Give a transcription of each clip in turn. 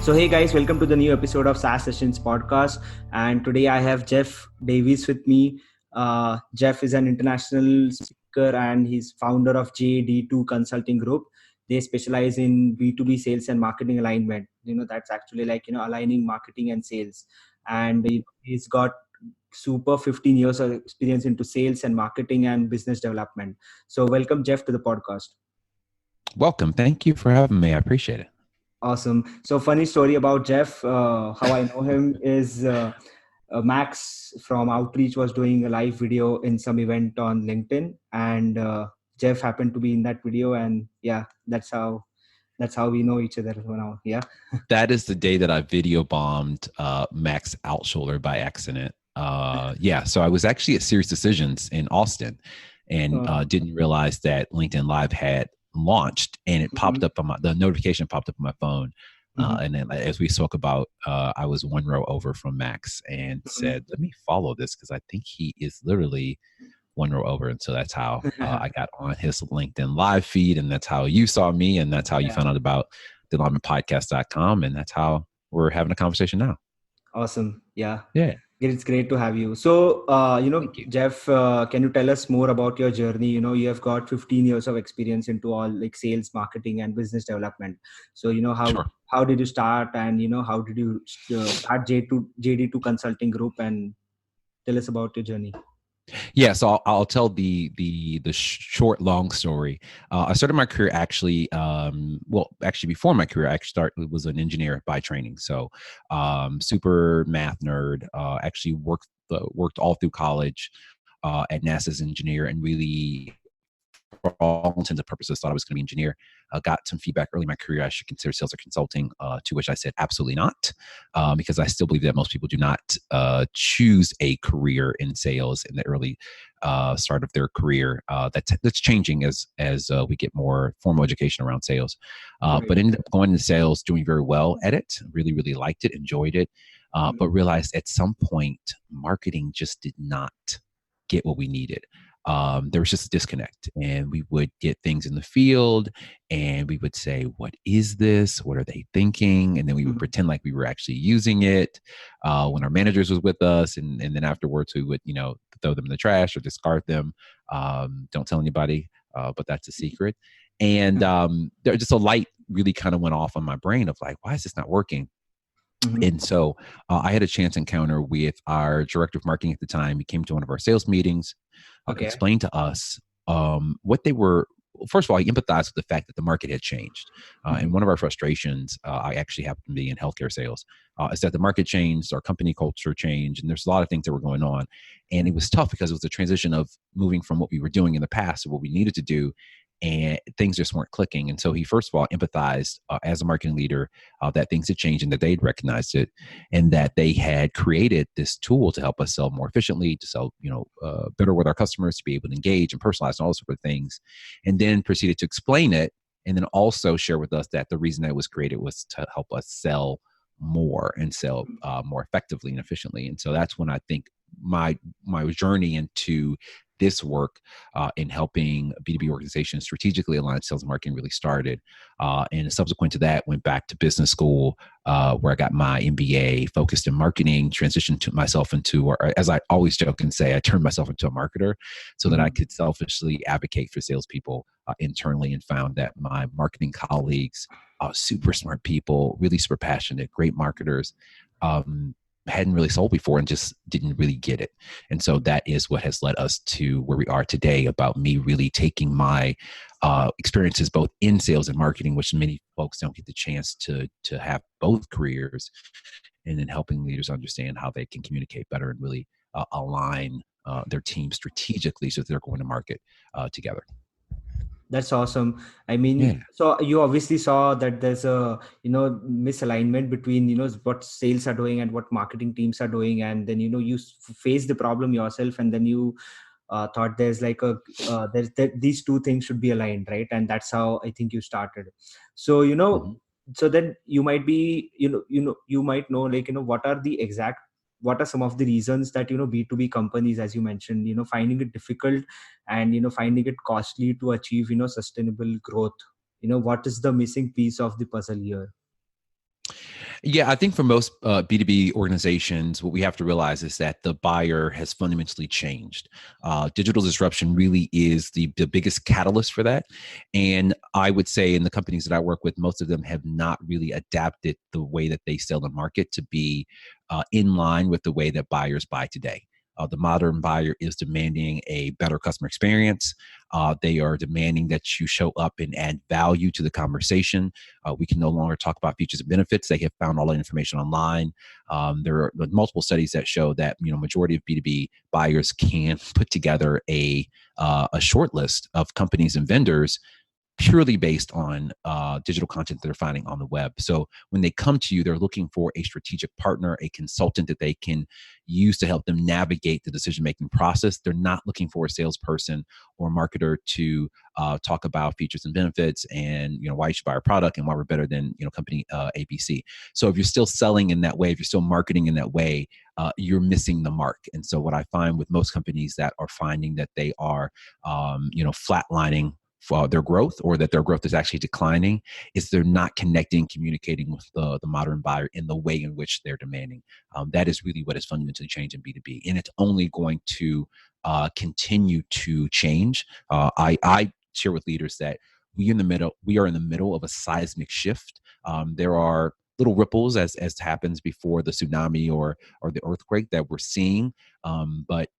So hey guys, welcome to the new episode of SaaS Sessions podcast. And today I have Jeff Davies with me. Jeff is an international speaker and he's founder of JD2 Consulting Group. They specialize in B2B sales and marketing alignment. That's actually aligning marketing and sales. And he's got super 15 years of experience into sales and marketing and business development. So welcome Jeff to the podcast. Welcome. Thank you for having me. I appreciate it. Awesome. So funny story about Jeff. How I know him is Max from Outreach was doing a live video in some event on LinkedIn, and Jeff happened to be in that video, and yeah, that's how we know each other now. Yeah. That is the day that I video bombed Max Altschuler by accident. So I was actually at Serious Decisions in Austin, and didn't realize that LinkedIn Live had launched, and it popped up on the notification popped up on my phone. And then as we spoke about, I was one row over from Max and said, let me follow this because I think he is literally one row over. And so that's how I got on his LinkedIn Live feed, and that's how you saw me, and that's how you found out about thealignmentpodcast.com, and that's how we're having a conversation now. Awesome. Yeah. It's great to have you. So, Jeff, can you tell us more about your journey? You have got 15 years of experience into all like sales, marketing, and business development. So, how did you start, and how did you start JD2 Consulting Group, and tell us about your journey. Yeah, so I'll tell the short, long story. I started my career actually before my career, I actually was an engineer by training. So super math nerd. Actually worked all through college at NASA's engineer, and really, for all intents and purposes, thought I was going to be an engineer. Got some feedback early in my career I should consider sales or consulting, to which I said absolutely not, because I still believe that most people do not choose a career in sales in the early start of their career. That's changing as we get more formal education around sales. But ended up going into sales, doing very well at it. Really, really liked it, enjoyed it, but realized at some point marketing just did not get what we needed. There was just a disconnect, and we would get things in the field and we would say, what is this? What are they thinking? And then we would pretend like we were actually using it when our managers was with us. And then afterwards we would, throw them in the trash or discard them. Don't tell anybody, but that's a secret. And there just a light really kind of went off on my brain of like, why is this not working? And so I had a chance encounter with our director of marketing at the time. He came to one of our sales meetings, explained to us what they were. First of all, he empathized with the fact that the market had changed. And one of our frustrations, I actually happen to be in healthcare sales, is that the market changed, our company culture changed, and there's a lot of things that were going on. And it was tough because it was a transition of moving from what we were doing in the past to what we needed to do. And things just weren't clicking. And so he, first of all, empathized as a marketing leader that things had changed and that they'd recognized it, and that they had created this tool to help us sell more efficiently, to sell, better with our customers, to be able to engage and personalize and all those sort of things. And then proceeded to explain it, and then also share with us that the reason that it was created was to help us sell more and sell more effectively and efficiently. And so that's when I think my journey into this work in helping B2B organizations strategically align sales and marketing really started. And subsequent to that, went back to business school where I got my MBA, focused in marketing, transitioned to myself into, or as I always joke and say, I turned myself into a marketer so that I could selfishly advocate for salespeople internally, and found that my marketing colleagues, super smart people, really super passionate, great marketers, hadn't really sold before and just didn't really get it. And so that is what has led us to where we are today, about me really taking my experiences both in sales and marketing, which many folks don't get the chance to have both careers, and then helping leaders understand how they can communicate better and really align their team strategically so that they're going to market together. That's awesome. I mean, So you obviously saw that there's a, misalignment between, what sales are doing and what marketing teams are doing. And then, you face the problem yourself, and then you thought there's like these two things should be aligned, right? And that's how I think you started. So, so then you might be, you might know, like, what are some of the reasons that, B2B companies, as you mentioned, finding it difficult and, finding it costly to achieve, sustainable growth? What is the missing piece of the puzzle here? Yeah, I think for most B2B organizations, what we have to realize is that the buyer has fundamentally changed. Digital disruption really is the biggest catalyst for that. And I would say in the companies that I work with, most of them have not really adapted the way that they sell the market to be in line with the way that buyers buy today. The modern buyer is demanding a better customer experience. They are demanding that you show up and add value to the conversation. We can no longer talk about features and benefits. They have found all that information online. There are multiple studies that show that majority of B2B buyers can put together a short list of companies and vendors purely based on digital content that they're finding on the web. So when they come to you, they're looking for a strategic partner, a consultant that they can use to help them navigate the decision-making process. They're not looking for a salesperson or marketer to talk about features and benefits and why you should buy our product and why we're better than company ABC. So if you're still selling in that way, if you're still marketing in that way, you're missing the mark. And so what I find with most companies that are finding that they are flatlining for their growth, or that their growth is actually declining, is they're not connecting, communicating with the modern buyer in the way in which they're demanding. That is really what has fundamentally changed in B2B. And it's only going to continue to change. I share with leaders that we are in the middle of a seismic shift. There are little ripples as happens before the tsunami or the earthquake that we're seeing, but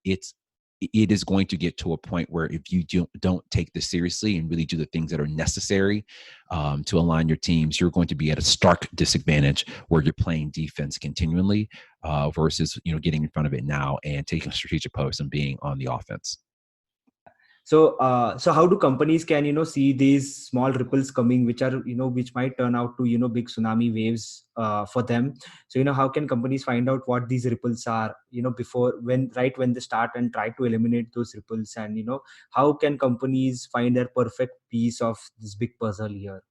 it is going to get to a point where if you don't take this seriously and really do the things that are necessary to align your teams, you're going to be at a stark disadvantage where you're playing defense continually versus getting in front of it now and taking a strategic post and being on the offense. So how do companies can see these small ripples coming, which are which might turn out to big tsunami waves for them? So how can companies find out what these ripples are before when they start, and try to eliminate those ripples? And how can companies find their perfect piece of this big puzzle here?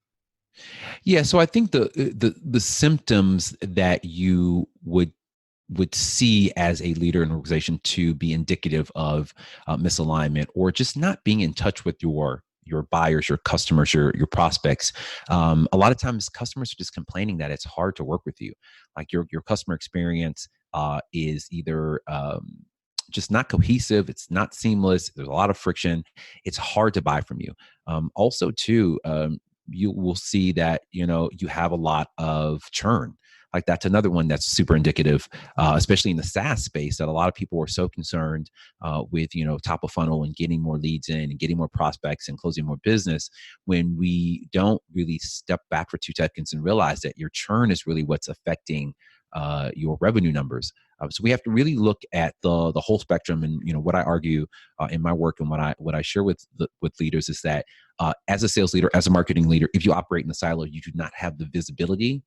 Yeah, so I think the symptoms that you would see as a leader in an organization to be indicative of misalignment, or just not being in touch with your buyers, your customers, your prospects. A lot of times customers are just complaining that it's hard to work with you. Like your customer experience is either just not cohesive, it's not seamless, there's a lot of friction, it's hard to buy from you. Also too, you will see that you have a lot of churn. Like that's another one that's super indicative, especially in the SaaS space, that a lot of people are so concerned with top of funnel and getting more leads in and getting more prospects and closing more business, when we don't really step back for 2 seconds and realize that your churn is really what's affecting your revenue numbers. So we have to really look at the whole spectrum. And what I argue in my work, and what I share with leaders, is that as a sales leader, as a marketing leader, if you operate in a silo, you do not have the visibility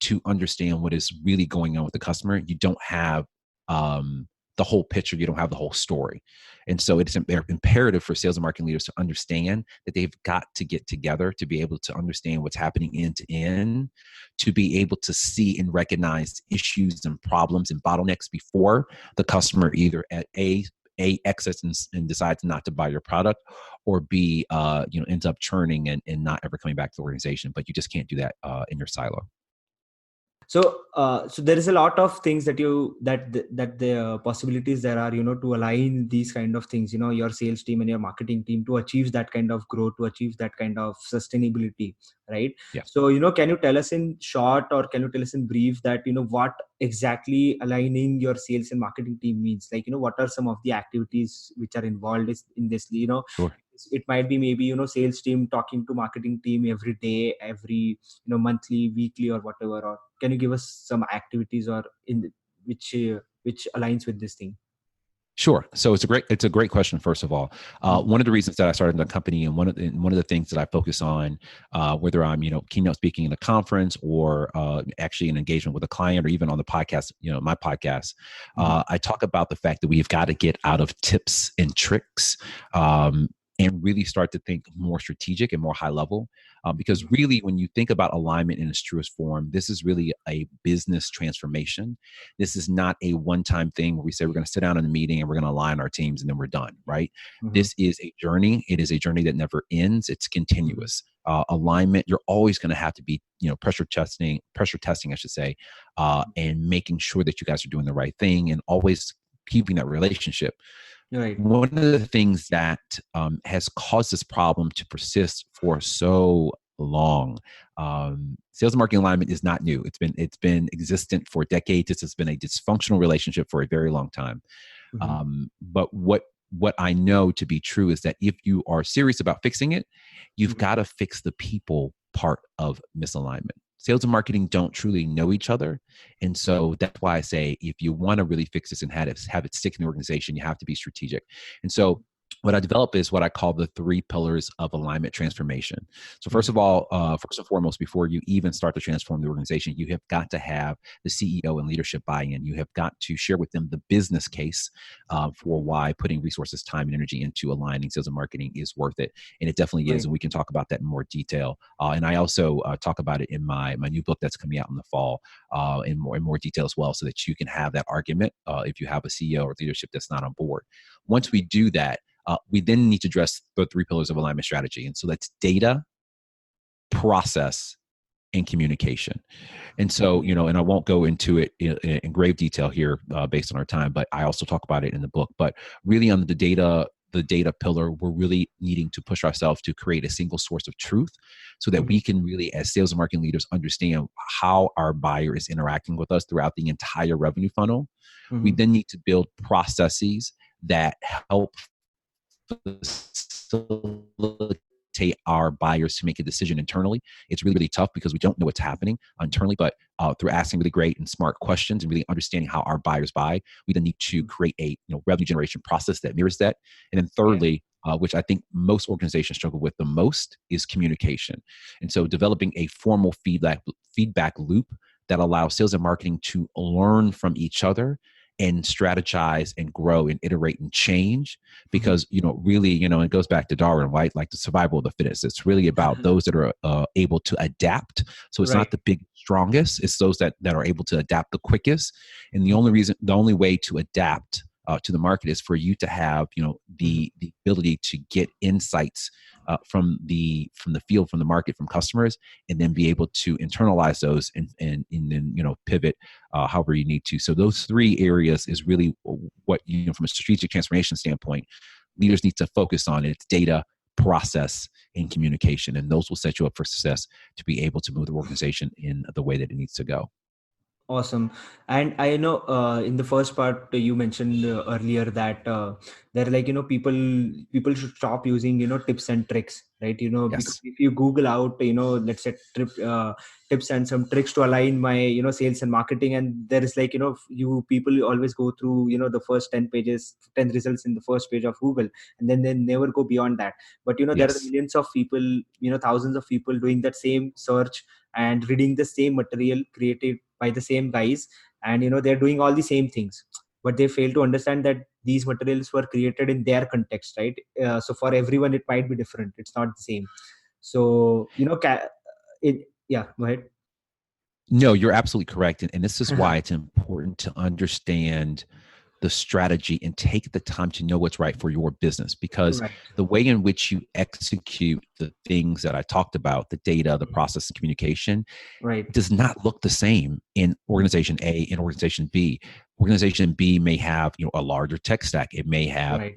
to understand what is really going on with the customer. You don't have the whole picture. You don't have the whole story. And so it's imperative for sales and marketing leaders to understand that they've got to get together to be able to understand what's happening end to end, to be able to see and recognize issues and problems and bottlenecks before the customer either at A, exits and decides not to buy your product, or B, ends up churning and not ever coming back to the organization. But you just can't do that in your silo. So there is a lot of things that the possibilities there are to align these kind of things, your sales team and your marketing team, to achieve that kind of growth, to achieve that kind of sustainability, right? Yeah. So can you tell us in short, or can you tell us in brief, that what exactly aligning your sales and marketing team means? Like what are some of the activities which are involved in this? Sure. It might be maybe sales team talking to marketing team every day, every monthly, weekly, or whatever. Or can you give us some activities, or which aligns with this thing? Sure. So it's a great question. First of all, one of the reasons that I started the company, and one of the things that I focus on, whether I'm keynote speaking in a conference, or actually an engagement with a client, or even on the podcast, my podcast, I talk about the fact that we've got to get out of tips and tricks, and really start to think more strategic and more high level. Because really, when you think about alignment in its truest form, this is really a business transformation. This is not a one-time thing where we say we're going to sit down in a meeting and we're going to align our teams and then we're done, right? Mm-hmm. This is a journey. It is a journey that never ends. It's continuous. Alignment, you're always going to have to be, pressure testing, I should say, and making sure that you guys are doing the right thing and always keeping that relationship. Right. One of the things that has caused this problem to persist for so long, sales and marketing alignment is not new. It's been existent for decades. This has been a dysfunctional relationship for a very long time. Mm-hmm. But what I know to be true is that if you are serious about fixing it, you've Mm-hmm. got to fix the people part of misalignment. Sales and marketing don't truly know each other. And so that's why I say, if you want to really fix this and have it stick in the organization, you have to be strategic. And so what I develop is what I call the 3 pillars of alignment transformation. So first Mm-hmm. of all, first and foremost, before you even start to transform the organization, you have got to have the CEO and leadership buy-in. You have got to share with them the business case for why putting resources, time, and energy into aligning sales and marketing is worth it. And it definitely is. Right. And we can talk about that in more detail. And I also talk about it in my new book that's coming out in the fall in more detail as well, so that you can have that argument if you have a CEO or leadership that's not on board. Once we do that, we then need to address the 3 pillars of alignment strategy. And so that's data, process, and communication. And so, and I won't go into it in grave detail here based on our time, but I also talk about it in the book. But really on the data pillar, we're really needing to push ourselves to create a single source of truth so that Mm-hmm. we can really, as sales and marketing leaders, understand how our buyer is interacting with us throughout the entire revenue funnel. We Mm-hmm. then need to build processes that help facilitate our buyers to make a decision internally. It's really, really tough because we don't know what's happening internally, but through asking really great and smart questions and really understanding how our buyers buy, we then need to create a revenue generation process that mirrors that. And then Yeah. thirdly, which I think most organizations struggle with the most, is communication. And so developing a formal feedback loop that allows sales and marketing to learn from each other and strategize and grow and iterate and change. Mm-hmm. Because really, it goes back to Darwin, right? Like the survival of the fittest. It's really about those that are able to adapt. So it's not Right. the big strongest, it's those that are able to adapt the quickest. And the Mm-hmm. only way to adapt to the market is for you to have Mm-hmm. the ability to get insights from the field, from the market, from customers, and then be able to internalize those and then pivot however you need to. So those 3 areas is really what from a strategic transformation standpoint, leaders need to focus on. It's data, process, and communication, and those will set you up for success to be able to move the organization in the way that it needs to go. Awesome. And I know in the first part you mentioned earlier that there are like people should stop using tips and tricks, right? Because Yes. if you Google out let's say tips and some tricks to align my sales and marketing, and there is like you people always go through the first 10 pages, 10 results in the first page of Google, and then they never go beyond that. But there are Yes. millions of people, thousands of people doing that same search and reading the same material created by the same guys, and they're doing all the same things, but they fail to understand that these materials were created in their context, right? So for everyone it might be different, it's not the same. So yeah, go ahead. No, you're absolutely correct. And this is why it's important to understand the strategy and take the time to know what's right for your business, because Right. the way in which you execute the things that I talked about, the data, the process, and communication, Right. does not look the same in organization A and organization B. Organization B may have a larger tech stack. It may have Right.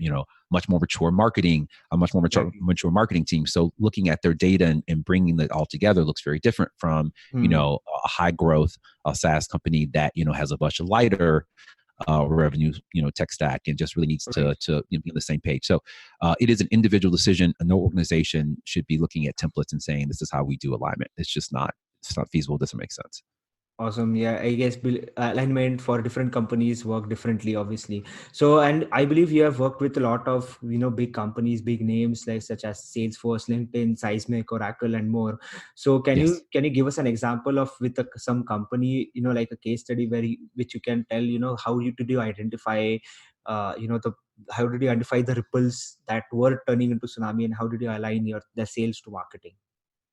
much more mature marketing, a much more Exactly. mature marketing team. So looking at their data and bringing it all together looks very different from Hmm. a high growth SaaS company that has a much lighter revenue tech stack and just really needs Right. to be on the same page. So it is an individual decision. No organization should be looking at templates and saying this is how we do alignment. It's not feasible. It doesn't make sense. Awesome. Yeah, I guess alignment for different companies work differently, obviously. So, and I believe you have worked with a lot of big companies, big names like such as Salesforce, LinkedIn, Seismic, Oracle, and more. So, can you Yes. can you give us an example of with some company, like a case study which you can tell, how did you identify the how did you identify the ripples that were turning into tsunami, and how did you align the sales to marketing?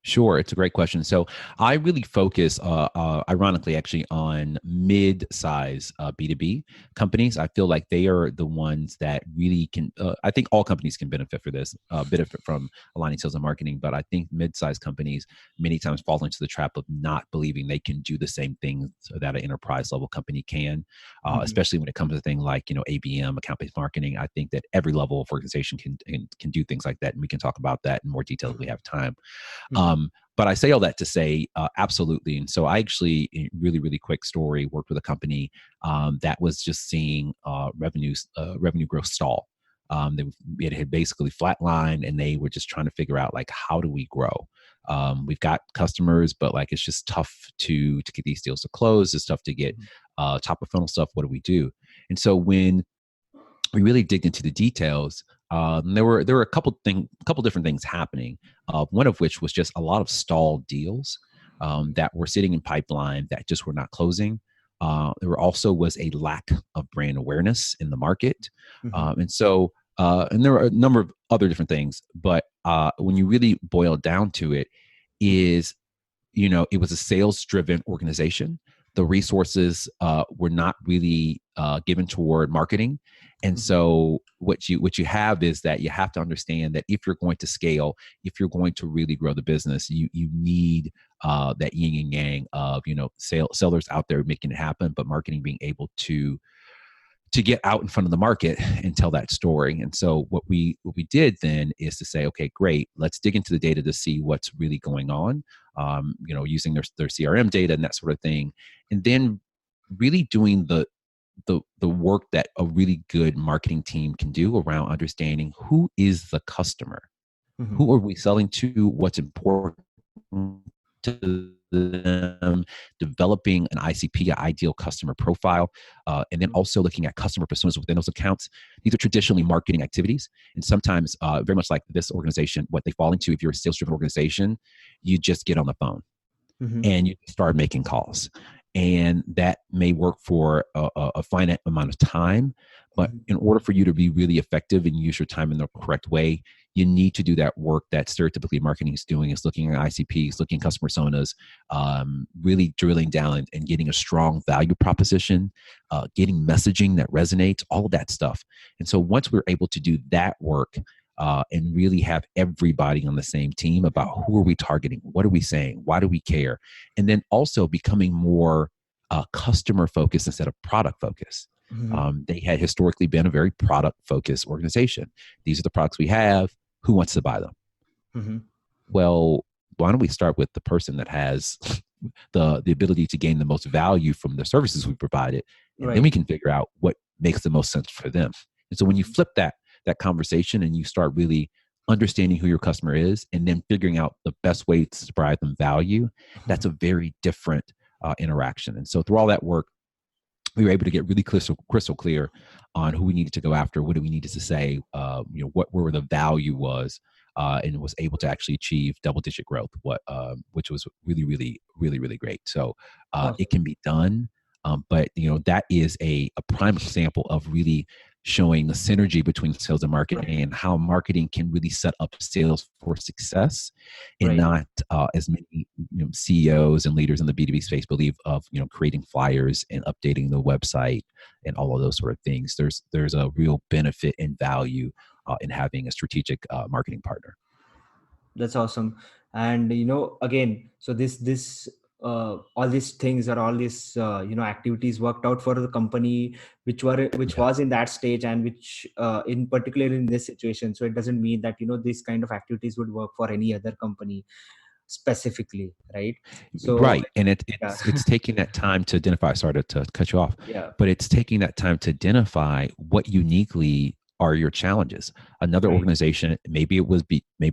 Sure, it's a great question. So I really focus, ironically, actually, on mid-size B2B companies. I feel like they are the ones that really can. I think all companies can benefit for this, benefit from aligning sales and marketing. But I think mid-size companies many times fall into the trap of not believing they can do the same things that an enterprise level company can, Mm-hmm. especially when it comes to things like ABM, account-based marketing. I think that every level of organization can do things like that, and we can talk about that in more detail if we have time. Mm-hmm. But I say all that to say, absolutely. And so I actually, really, really quick story, worked with a company that was just seeing revenue growth stall. It had basically flatlined, and they were just trying to figure out, like, how do we grow? We've got customers, but like it's just tough to get these deals to close. It's tough to get top of funnel stuff. What do we do? And so when we really digged into the details, there were a couple different things happening. One of which was just a lot of stalled deals that were sitting in pipeline that just were not closing. There also was a lack of brand awareness in the market, Mm-hmm. and there were a number of other different things. But when you really boil down to it, is it was a sales driven organization. The resources were not really given toward marketing. And Mm-hmm. so what you have is that you have to understand that if you're going to scale, if you're going to really grow the business, you need that yin and yang of sellers out there making it happen, but marketing being able to get out in front of the market and tell that story. And so what we did then is to say, okay, great, let's dig into the data to see what's really going on, using their CRM data and that sort of thing, and then really doing the work that a really good marketing team can do around understanding who is the customer, Mm-hmm. who are we selling to, what's important to them, developing an ICP, an ideal customer profile, and then also looking at customer personas within those accounts. These are traditionally marketing activities. And sometimes, very much like this organization, what they fall into, if you're a sales-driven organization, you just get on the phone Mm-hmm. and you start making calls. And that may work for a finite amount of time. But Mm-hmm. in order for you to be really effective and use your time in the correct way, you need to do that work that stereotypically marketing is doing, is looking at ICPs, looking at customer personas, really drilling down and getting a strong value proposition, getting messaging that resonates, all of that stuff. And so once we're able to do that work, and really have everybody on the same team about who are we targeting, what are we saying, why do we care, and then also becoming more customer focused instead of product focused. Mm-hmm. They had historically been a very product focused organization. These are the products we have. Who wants to buy them? Mm-hmm. Well, why don't we start with the person that has the ability to gain the most value from the services we provided, and then Right. we can figure out what makes the most sense for them. And so when you flip that conversation and you start really understanding who your customer is and then figuring out the best way to provide them value, that's a very different interaction. And so through all that work, we were able to get really crystal clear on who we needed to go after, what do we needed to say, where the value was, and was able to actually achieve double-digit growth, which was really, really, really, really great. So it Awesome. can be done, but that is a prime example of really showing the synergy between sales and marketing, and how marketing can really set up sales for success, and Right. not as many CEOs and leaders in the B2B space believe of creating flyers and updating the website and all of those sort of things. There's a real benefit and value in having a strategic marketing partner. That's awesome. And again, so this all these things, or all these activities worked out for the company which Yeah. was in that stage, and which in particular in this situation. So it doesn't mean that this kind of activities would work for any other company specifically, right? So Right. And yeah. it's taking that time to identify, sorry to cut you off, Yeah. but it's taking that time to identify what uniquely are your challenges. Another Right. organization, maybe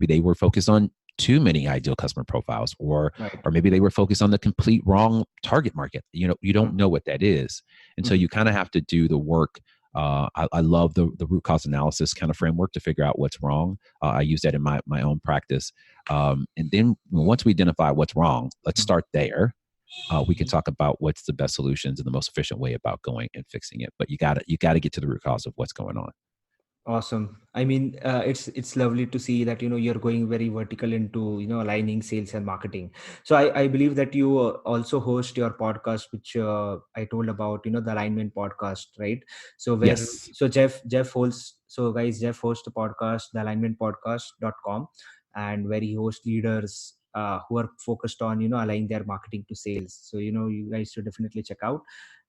they were focused on too many ideal customer profiles, Right. or maybe they were focused on the complete wrong target market. You don't Mhm. know what that is. And so Mhm. you kind of have to do the work. I love the root cause analysis kind of framework to figure out what's wrong. I use that in my own practice. And then once we identify what's wrong, let's Mhm. start there. we can talk about what's the best solutions and the most efficient way about going and fixing it. But you gotta get to the root cause of what's going on. Awesome. I mean, it's lovely to see that you're going very vertical into aligning sales and marketing. So I believe that you also host your podcast, which I told about, the alignment podcast, right? So where Yes. so Jeff hosts, so guys, Jeff hosts a podcast, the alignmentpodcast.com, and where he hosts leaders who are focused on aligning their marketing to sales. So you guys should definitely check out.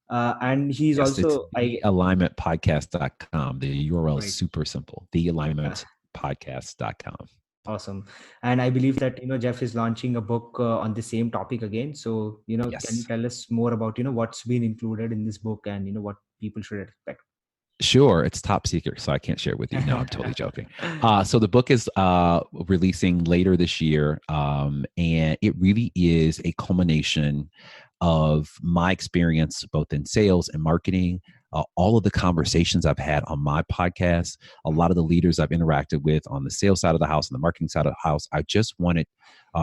And he's Yes, it's also I thealignmentpodcast.com. The URL is right. super simple. Yeah. Thealignmentpodcast.com. Awesome. And I believe that, Jeff is launching a book on the same topic again. So, can you Yes. tell us more about, what's been included in this book and, what people should expect? Sure, it's top secret, so I can't share it with you. No, I'm totally joking. So the book is releasing later this year, and it really is a culmination of my experience both in sales and marketing, all of the conversations I've had on my podcast, a lot of the leaders I've interacted with on the sales side of the house and the marketing side of the house. I just wanted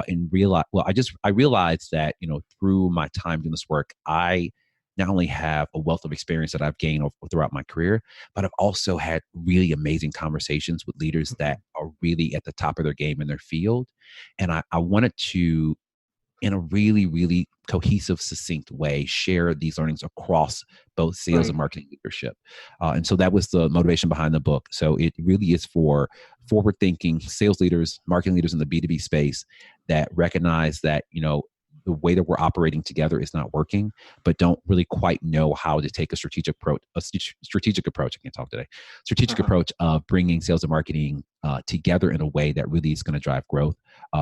and realize, well, I realized that through my time doing this work, I not only have a wealth of experience that I've gained throughout my career, but I've also had really amazing conversations with leaders that are really at the top of their game in their field. And I wanted to, in a really, really cohesive, succinct way, share these learnings across both sales Right. and marketing leadership. And so that was the motivation behind the book. So it really is for forward thinking sales leaders, marketing leaders in the B2B space that recognize that, the way that we're operating together is not working, but don't really quite know how to take a strategic approach. Strategic approach. I can't talk today. Strategic Uh-huh. approach of bringing sales and marketing together in a way that really is going to drive growth.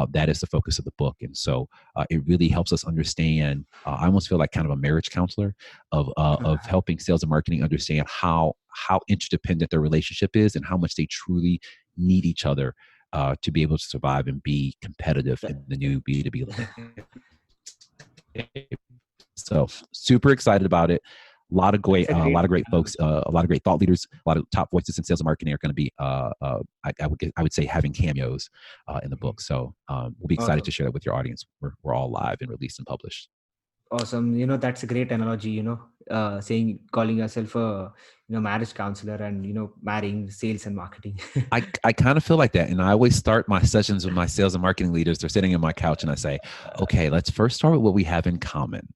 That is the focus of the book, and so it really helps us understand. I almost feel like kind of a marriage counselor of helping sales and marketing understand how interdependent their relationship is and how much they truly need each other to be able to survive and be competitive That- in the new B2B landscape. So super excited about it. A lot of That's great, a great a lot of great folks, analogy. a lot of great thought leaders, a lot of top voices in sales and marketing are going to be, I would say, having cameos in the book. So we'll be excited to Awesome. share that with your audience. We're all live and released and published. Awesome. That's a great analogy, calling yourself a, marriage counselor and, marrying sales and marketing. I kind of feel like that. And I always start my sessions with my sales and marketing leaders. They're sitting on my couch and I say, okay, let's first start with what we have in common.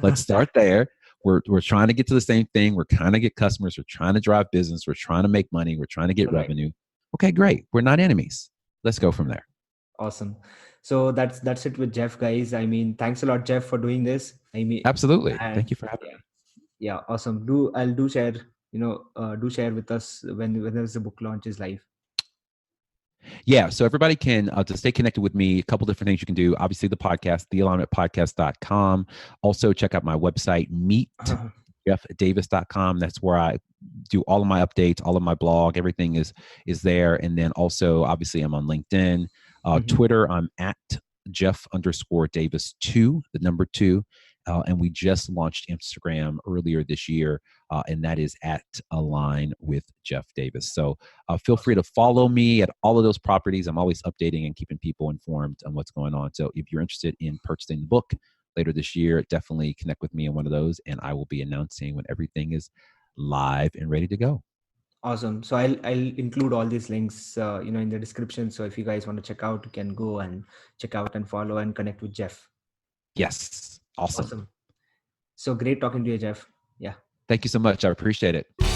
Let's start there. We're trying to get to the same thing. We're trying to get customers. We're trying to drive business. We're trying to make money. We're trying to get Right. revenue. Okay, great. We're not enemies. Let's go from there. Awesome. So that's it with Jeff, guys. I mean, thanks a lot, Jeff, for doing this. I mean, Absolutely. and Thank you for having yeah, me. yeah, awesome. Do share, do share with us when there's a book launch is live. Yeah. So everybody can, to stay connected with me, a couple different things you can do. Obviously, the podcast, thealignmentpodcast.com. Also, check out my website, meetjeffdavis.com. That's where I do all of my updates, all of my blog, everything is there. And then also, obviously, I'm on LinkedIn. Twitter, I'm at Jeff_Davis2, the number 2. And we just launched Instagram earlier this year, and that is at Align with Jeff Davis. So feel free Awesome. to follow me at all of those properties. I'm always updating and keeping people informed on what's going on. So if you're interested in purchasing the book later this year, definitely connect with me on one of those, and I will be announcing when everything is live and ready to go. Awesome. So I'll include all these links, in the description. So if you guys want to check out, you can go and check out and follow and connect with Jeff. Yes. Awesome. Awesome. So great talking to you, Jeff. Yeah. Thank you so much. I appreciate it.